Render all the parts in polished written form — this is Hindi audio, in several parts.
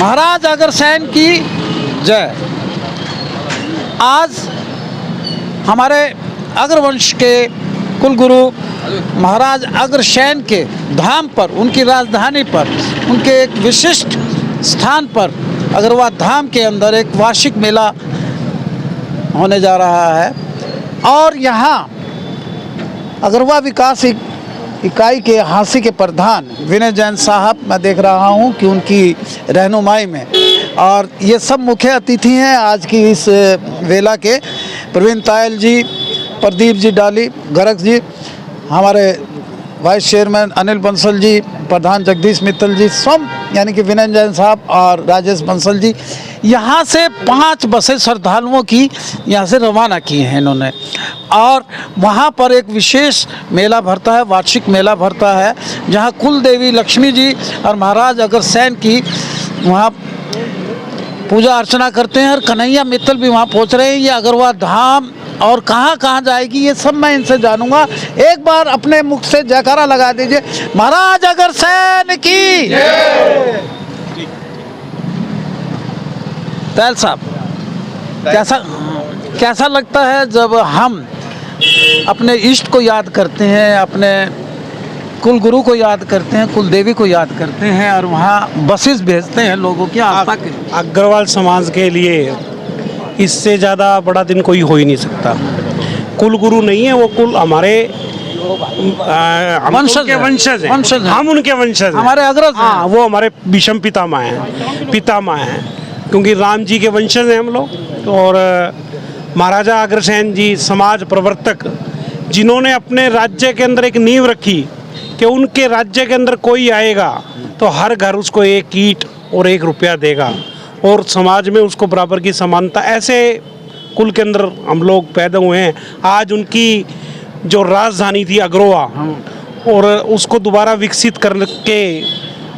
महाराज अग्रसेन की जय। आज हमारे अग्रवंश के कुलगुरु महाराज अग्रसेन के धाम पर, उनकी राजधानी पर, उनके एक विशिष्ट स्थान पर अग्रवा धाम के अंदर एक वार्षिक मेला होने जा रहा है। और यहाँ अग्रवा विकास इकाई के हांसी के प्रधान विनय जैन साहब मैं देख रहा हूँ कि उनकी रहनुमाई में, और ये सब मुख्य अतिथि हैं आज की इस वेला के। प्रवीण तायल जी, प्रदीप जी डाली, गर्ग जी, हमारे वाइस चेयरमैन अनिल बंसल जी, प्रधान जगदीश मित्तल जी, स्वयं यानी कि विनय जैन साहब और राजेश बंसल जी। यहाँ से 5 बसें श्रद्धालुओं की यहाँ से रवाना की हैं इन्होंने, और वहाँ पर एक विशेष मेला भरता है, वार्षिक मेला भरता है, जहाँ कुल देवी लक्ष्मी जी और महाराज अग्रसेन की वहाँ पूजा अर्चना करते हैं। और कन्हैया मित्तल भी वहाँ पहुँच रहे हैं। ये अग्रवा धाम और कहाँ कहाँ जाएगी ये सब मैं इनसे जानूंगा। एक बार अपने मुख से जयकारा लगा दीजिए, महाराज अग्रसेन की जय। तायल साहब, कैसा लगता है जब हम अपने इष्ट को याद करते हैं, अपने कुल गुरु को याद करते हैं, कुल देवी को याद करते हैं, और वहाँ बसेस भेजते हैं लोगों की आस्था के। अग्रवाल समाज के लिए इससे ज़्यादा बड़ा दिन कोई हो ही नहीं सकता। कुल गुरु नहीं है वो, कुल हमारे वंशज हैं, हम उनके वंशज हैं, हमारे अग्रज। हाँ, वो हमारे विषम पितामह हैं, क्योंकि राम जी के वंशज हैं हम लोग। और महाराजा अग्रसेन जी समाज प्रवर्तक, जिन्होंने अपने राज्य के अंदर एक नींव रखी कि उनके राज्य के अंदर कोई आएगा तो हर घर उसको 1 ईंट और 1 रुपया देगा, और समाज में उसको बराबर की समानता। ऐसे कुल के अंदर हम लोग पैदा हुए हैं। आज उनकी जो राजधानी थी अग्रवा, और उसको दोबारा विकसित करके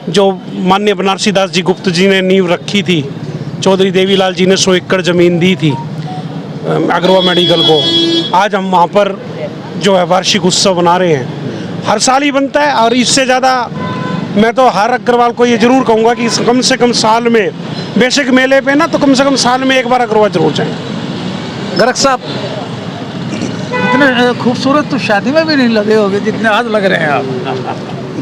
जो माननीय बनारसी दास जी गुप्त जी ने नींव रखी थी, चौधरी देवीलाल जी ने 100 एकड़ ज़मीन दी थी अग्रवा मेडिकल को। आज हम वहाँ पर जो है वार्षिक उत्सव बना रहे हैं। हर साल ही बनता है, और इससे ज़्यादा मैं तो हर अग्रवाल को ये ज़रूर कहूँगा कि कम से कम साल में, बेशक मेले पे ना, तो कम से कम साल में 1 बार अग्रवा जरूर जाएँ। गर्ग साहब, इतने खूबसूरत तो शादी में भी नहीं लगे होंगे जितने आज लग रहे हैं आप।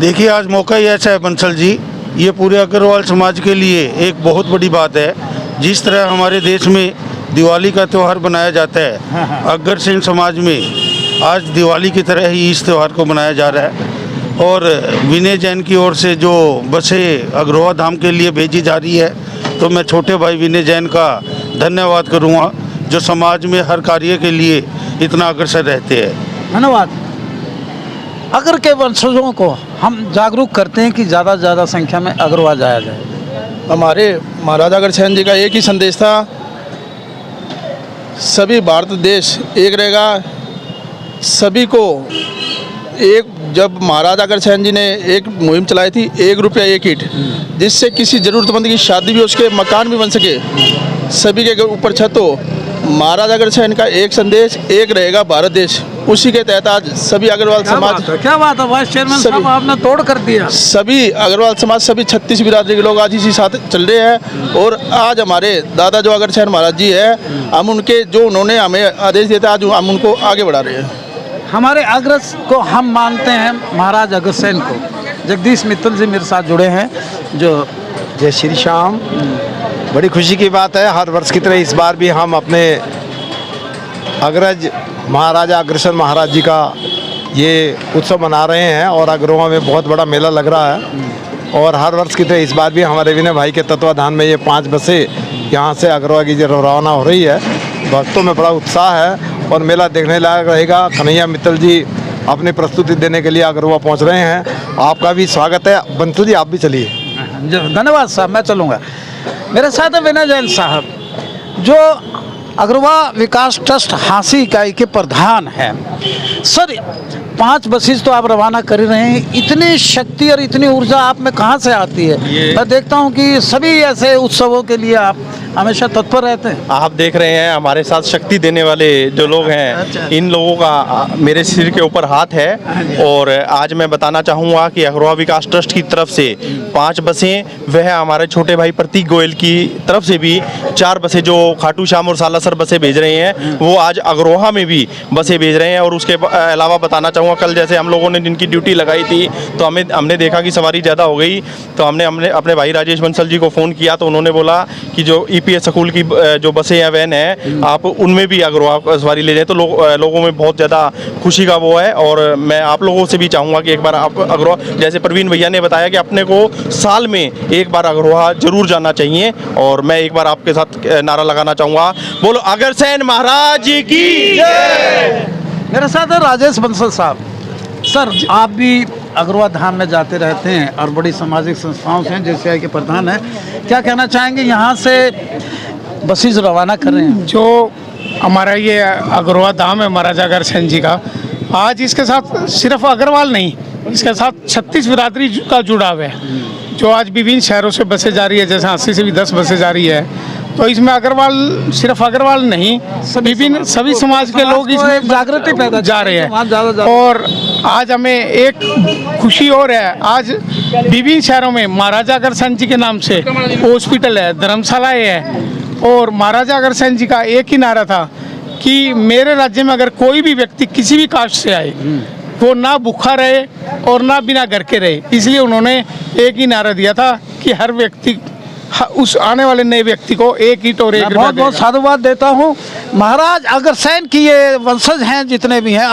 देखिए, आज मौका ही ऐसा है बंसल जी, ये पूरे अग्रवाल समाज के लिए एक बहुत बड़ी बात है। जिस तरह हमारे देश में दिवाली का त्यौहार बनाया जाता है, अग्रसेन समाज में आज दिवाली की तरह ही इस त्यौहार को मनाया जा रहा है। और विनय जैन की ओर से जो बसें अग्रवा धाम के लिए भेजी जा रही है, तो मैं छोटे भाई विनय जैन का धन्यवाद करूँगा, जो समाज में हर कार्य के लिए इतना अग्रसर रहते हैं। धन्यवाद। अग्र के वंशजों को हम जागरूक करते हैं कि ज़्यादा से ज़्यादा संख्या में अग्रवा जाया जाए। हमारे महाराजा अग्रसेन जी का एक ही संदेश था, सभी भारत देश एक रहेगा। सभी को एक, जब महाराजा अग्रसेन जी ने एक मुहिम चलाई थी 1 रुपया 1 ईंट, जिससे किसी ज़रूरतमंद की शादी भी, उसके मकान भी बन सके, सभी के ऊपर छत हो। महाराजा अग्रसेन का एक संदेश, एक रहेगा भारत देश, उसी के तहत आज सभी अग्रवाल समाज, क्या बात है वाइस चेयरमैन साहब, आपने तोड़ कर दिया। सभी अग्रवाल समाज, सभी 36 बिरादरी के लोग आज इसी साथ चल रहे हैं। और आज हमारे दादा जो अग्रसेन महाराज जी है, हम उनके जो उन्होंने हमें आदेश दिए थे, आज हम उनको आगे बढ़ा रहे हैं। हमारे अग्रज को हम मानते हैं, महाराज अग्रसेन को। जगदीश मित्तल जी मेरे साथ जुड़े हैं, जो जय श्री श्याम। बड़ी खुशी की बात है, हर वर्ष की तरह इस बार भी हम अपने अग्रज महाराजा अग्रसेन महाराज जी का ये उत्सव मना रहे हैं, और अग्रवा में बहुत बड़ा मेला लग रहा है। और हर वर्ष की तरह इस बार भी हमारे विनय भाई के तत्वाधान में ये 5 बसें यहाँ से अग्रवा की रवाना हो रही है। भक्तों में बड़ा उत्साह है और मेला देखने लायक रहेगा। कन्हैया मित्तल जी अपनी प्रस्तुति देने के लिए अग्रवा पहुँच रहे हैं। आपका भी स्वागत है। बंसू जी, आप भी चलिए। धन्यवाद साहब, मैं चलूँगा। मेरे साथ है विनय जैन साहब, जो अग्रवा विकास ट्रस्ट हांसी इकाई के प्रधान हैं। सर, 5 बसेस तो आप रवाना कर ही रहे हैं, इतनी शक्ति और इतनी ऊर्जा आप में कहाँ से आती है? मैं देखता हूँ कि सभी ऐसे उत्सवों के लिए आप हमेशा तत्पर रहते हैं। आप देख रहे हैं हमारे साथ शक्ति देने वाले जो लोग हैं, इन लोगों का मेरे सिर के ऊपर हाथ है। और आज मैं बताना चाहूँगा कि अग्रवा विकास ट्रस्ट की तरफ से 5 बसें, वह हमारे छोटे भाई प्रतीक गोयल की तरफ से भी 4 बसें जो खाटू श्याम और सालासर बसें भेज रहे हैं, वो आज अग्रोहा में भी बसें भेज रहे हैं। और उसके अलावा बताना चाहूँगा, कल जैसे हम लोगों ने जिनकी ड्यूटी लगाई थी तो हमने देखा कि सवारी ज़्यादा हो गई, तो हमने अपने भाई राजेश बंसल जी को फ़ोन किया, तो उन्होंने बोला कि जो EPS स्कूल की जो बसें या वैन है, आप उनमें भी अग्रवा सवारी ले जाएं। तो लोगों में बहुत ज़्यादा खुशी का वो है। और मैं आप लोगों से भी चाहूँगा कि एक बार आप अग्रवा, जैसे प्रवीण भैया ने बताया कि अपने को साल में एक बार अग्रवा जरूर जाना चाहिए। और मैं एक बार आपके साथ नारा लगाना चाहूँगा, बोलो अग्रसेन महाराज की जय। मेरे साथ है राजेश बंसल साहब। सर, आप भी अग्रवा धाम में जाते रहते हैं और बड़ी सामाजिक संस्थाओं से हैं, JCI के प्रधान हैं। क्या कहना चाहेंगे, यहाँ से बसेस रवाना कर रहे हैं? जो हमारा ये अग्रवा धाम है महाराजा अग्रसेन जी का, आज इसके साथ सिर्फ अग्रवाल नहीं, इसके साथ 36 बिरादरी का जुड़ाव है। जो आज विभिन्न शहरों से बसें जा रही है, जैसे हांसी से भी 10 बसें जा रही है, तो इसमें अग्रवाल, सिर्फ अग्रवाल नहीं, विभिन्न सभी समाज के लोग इसमें जागृति पैदा जा रहे हैं। और आज हमें एक खुशी और है, आज विभिन्न शहरों में महाराजा अग्रसेन जी के नाम से हॉस्पिटल है, धर्मशालाएँ है। और महाराजा अग्रसेन जी का एक ही नारा था कि मेरे राज्य में अगर कोई भी व्यक्ति किसी भी कास्ट से आए, वो ना भूखा रहे और ना बिना घर के रहे। इसलिए उन्होंने एक ही नारा दिया था कि हर व्यक्ति, उस आने वाले नए व्यक्ति को एक ईंट और एक रुपया बहुत बहुत साधुवाद देता हूँ। महाराज अग्रसेन की ये वंशज हैं जितने भी हैं,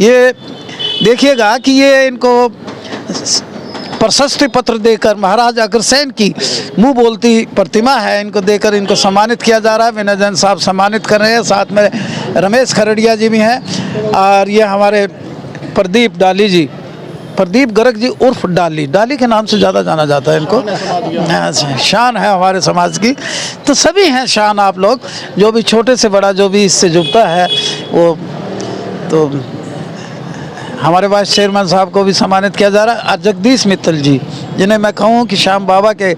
ये देखिएगा कि ये इनको प्रशस्ति पत्र देकर, महाराज अग्रसेन की मुंह बोलती प्रतिमा है, इनको देकर इनको सम्मानित किया जा रहा है। विनय जैन साहब सम्मानित कर रहे हैं, साथ में रमेश खरड़िया जी भी हैं। और ये हमारे प्रदीप डाली जी, प्रदीप गर्ग जी उर्फ डाली के नाम से ज़्यादा जाना जाता है इनको। शान है हमारे समाज की। तो सभी हैं शान, आप लोग जो भी छोटे से बड़ा जो भी इससे जुड़ता है वो। तो हमारे वाइस चेयरमैन साहब को भी सम्मानित किया जा रहा है। जगदीश मित्तल जी, जिन्हें मैं कहूँ कि श्याम बाबा के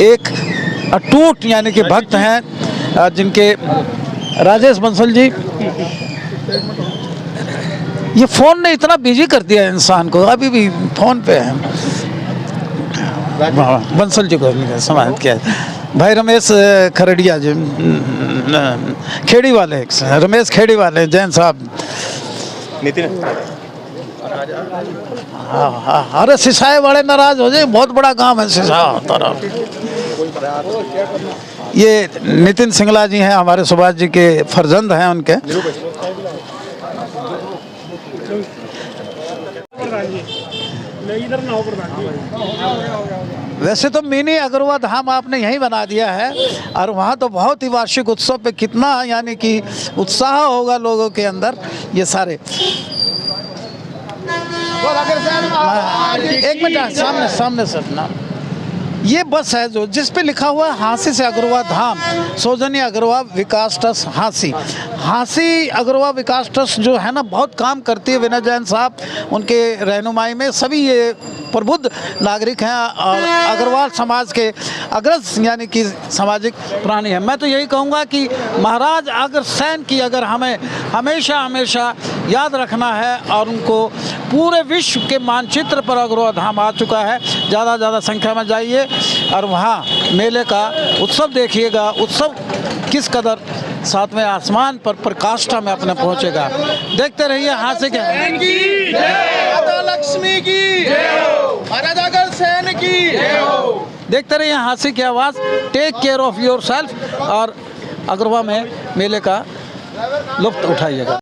एक अटूट यानी कि भक्त हैं, जिनके राजेश बंसल जी, ये फ़ोन ने इतना बिजी कर दिया इंसान को, अभी भी फ़ोन पे है। बंसल जी को सम्मानित किया। भाई रमेश खरड़िया जी, खेड़ी वाले, रमेश खेड़ी वाले, जैन साहब, नितिन, हाँ, अरे सिसाए वाले नाराज हो जाए, बहुत बड़ा काम है सिसा तरफ। ये नितिन सिंगला जी हैं, हमारे सुभाष जी के फर्जंद हैं उनके। वैसे तो मिनी अग्रवा धाम आपने यहीं बना दिया है, और वहाँ तो बहुत ही वार्षिक उत्सव पे कितना यानी कि उत्साह होगा लोगों के अंदर। ये सारे एक मिनट, सामने सर ना, ये बस है जो जिस पे लिखा हुआ है हांसी से अग्रवा धाम, सौजन्य अग्रवा विकास ट्रस्ट हांसी अग्रवा विकास ट्रस्ट जो है ना, बहुत काम करती है। विनय जैन साहब उनके रहनुमाई में सभी ये प्रबुद्ध नागरिक हैं और अग्रवाल समाज के अग्रज यानी कि सामाजिक प्राणी हैं। मैं तो यही कहूँगा कि महाराज अग्रसेन की अगर हमें हमेशा हमेशा याद रखना है, और उनको पूरे विश्व के मानचित्र पर अग्रवा धाम आ चुका है। ज़्यादा संख्या में जाइए और वहाँ मेले का उत्सव देखिएगा। उत्सव किस कदर सातवें आसमान पर प्रकाष्ठा में अपने पहुँचेगा। देखते रहिए हांसी के लक्ष्मी की, महाराजा अग्रसेन की। देखते रहिए हांसी की आवाज़। Take care of yourself, और अग्रवा में मेले का लुत्फ़ उठाइएगा।